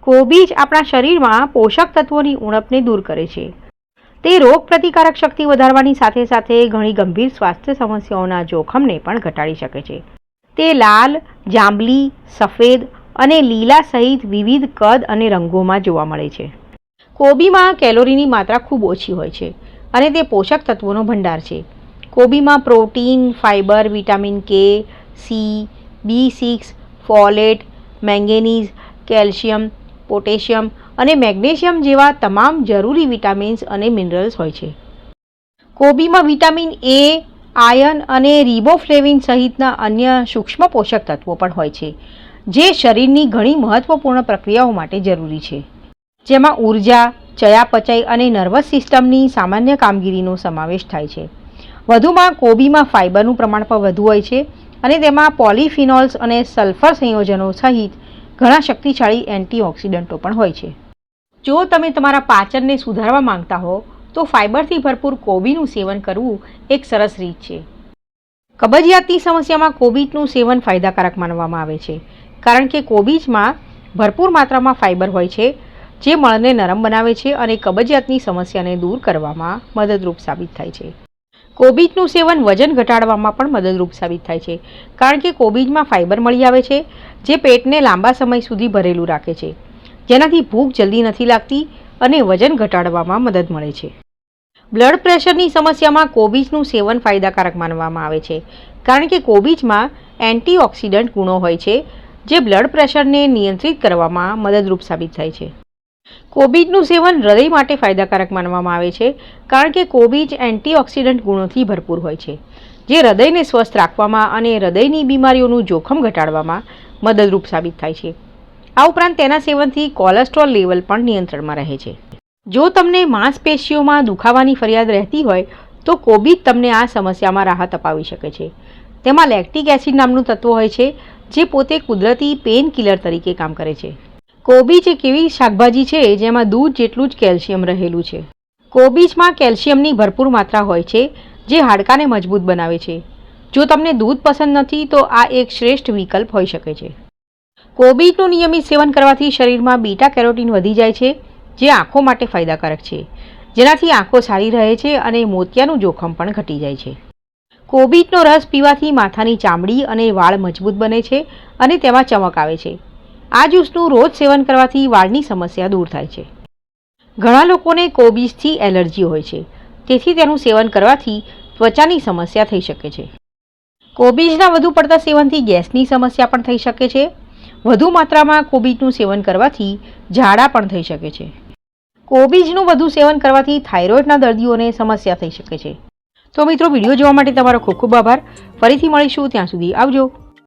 કોબીજ આપણા શરીરમાં પોષક તત્વોની ઉણપને દૂર કરે છે. તે રોગ પ્રતિકારક શક્તિ વધારવાની સાથે સાથે ઘણી ગંભીર સ્વાસ્થ્ય સમસ્યાઓના જોખમને પણ ઘટાડી શકે છે. તે લાલ, જાંબલી, સફેદ અને લીલા સહિત વિવિધ કદ અને રંગોમાં જોવા મળે છે. કોબીમાં કેલોરીની માત્રા ખૂબ ઓછી હોય છે અને તે પોષક તત્વોનો ભંડાર છે. કોબીમાં protein, fibre, vitamin K, C, બી6, ફોલેટ, મેંગેનીઝ, કેલ્શિયમ, પોટેશિયમ અને મેગ્નેશિયમ જેવા તમામ જરૂરી વિટામિન્સ અને મિનરલ્સ હોય છે. કોબીમાં વિટામિન એ, આયર્ન અને રિબોફ્લેવિન સહિતના અન્ય સૂક્ષ્મ પોષક તત્વો પણ હોય છે, જે શરીરની ઘણી મહત્વપૂર્ણ પ્રક્રિયાઓ માટે જરૂરી છે, જેમાં ઉર્જા, ચયાપચય અને નર્વસ સિસ્ટમની સામાન્ય કામગીરીનો સમાવેશ થાય છે. વધુમાં કોબીમાં ફાઇબરનું પ્રમાણ પણ વધુ હોય છે અને તેમાં પોલિફિનોલ્સ અને સલ્ફર સંયોજનો સહિત ઘણા શક્તિશાળી એન્ટીઓક્સિડન્ટો પણ હોય છે. જો તમે તમારા પાચનને સુધારવા માંગતા હો તો ફાઇબરથી ભરપૂર કોબીનું સેવન કરવું એક સરસ રીત છે. કબજિયાતની સમસ્યામાં કોબીજનું સેવન ફાયદાકારક માનવામાં આવે છે કારણ કે કોબીજમાં ભરપૂર માત્રામાં ફાઇબર હોય છે, જે મળને નરમ બનાવે છે અને કબજિયાતની સમસ્યાને દૂર કરવામાં મદદરૂપ સાબિત થાય છે. કોબીજનું સેવન વજન ઘટાડવામાં પણ મદદરૂપ સાબિત થાય છે કારણ કે કોબીજમાં ફાઇબર મળી આવે છે, જે પેટને લાંબા સમય સુધી ભરેલું રાખે છે, જેનાથી ભૂખ જલ્દી નથી લાગતી અને વજન ઘટાડવામાં મદદ મળે છે. બ્લડ પ્રેશરની સમસ્યામાં કોબીજનું સેવન ફાયદાકારક માનવામાં આવે છે કારણ કે કોબીજમાં એન્ટીઓક્સિડન્ટ ગુણો હોય છે, જે બ્લડ પ્રેશરને નિયંત્રિત કરવામાં મદદરૂપ સાબિત થાય છે. કોબીજનું સેવન હૃદય માટે ફાયદાકારક માનવામાં આવે છે કારણ કે કોબીજ એન્ટીઓક્સિડન્ટ ગુણોથી ભરપૂર હોય છે, જે હૃદયને સ્વસ્થ રાખવામાં અને હૃદયની બીમારીઓનું જોખમ ઘટાડવામાં મદદરૂપ સાબિત થાય છે. આ ઉપરાંત તેના સેવનથી કોલેસ્ટ્રોલ લેવલ પણ નિયંત્રણમાં રહે છે. જો તમને માંસપેશીઓમાં દુખાવાની ફરિયાદ રહેતી હોય તો કોબીજ તમને આ સમસ્યામાં રાહત અપાવી શકે છે. તેમાં લેક્ટિક એસિડ નામનું તત્વ હોય છે, જે પોતે કુદરતી પેઇન કિલર તરીકે કામ કરે છે. કોબીજ એક એવી શાકભાજી છે જેમાં દૂધ જેટલું જ કેલ્શિયમ રહેલું છે. કોબીજમાં કેલ્શિયમની ભરપૂર માત્રા હોય છે, જે હાડકાને મજબૂત બનાવે છે. જો તમને દૂધ પસંદ નથી તો આ એક શ્રેષ્ઠ વિકલ્પ હોઈ શકે છે. કોબીજનું નિયમિત સેવન કરવાથી શરીરમાં બીટા કેરોટીન વધી જાય છે, જે આંખો માટે ફાયદાકારક છે, જેનાથી આંખો સારી રહે છે અને મોતિયાનું જોખમ પણ ઘટી જાય છે. કોબીજનો રસ પીવાથી માથાની ચામડી અને વાળ મજબૂત બને છે અને તેમાં ચમક આવે છે. આ જ્યુસનું રોજ સેવન કરવાથી વાળની સમસ્યા દૂર થાય છે. ઘણા લોકોને કોબીજથી એલર્જી હોય છે, તેથી તેનું સેવન કરવાથી ત્વચાની સમસ્યા થઈ શકે છે. કોબીજના વધુ પડતા સેવનથી ગેસની સમસ્યા પણ થઈ શકે છે. વધુ માત્રામાં કોબીજનું સેવન કરવાથી ઝાડા પણ થઈ શકે છે. કોબીજનું વધુ સેવન કરવાથી થાઇરોઇડના દર્દીઓને સમસ્યા થઈ શકે છે. તો મિત્રો, વિડીયો જોવા માટે તમારો ખૂબ ખૂબ આભાર. ફરીથી મળીશું, ત્યાં સુધી આવજો.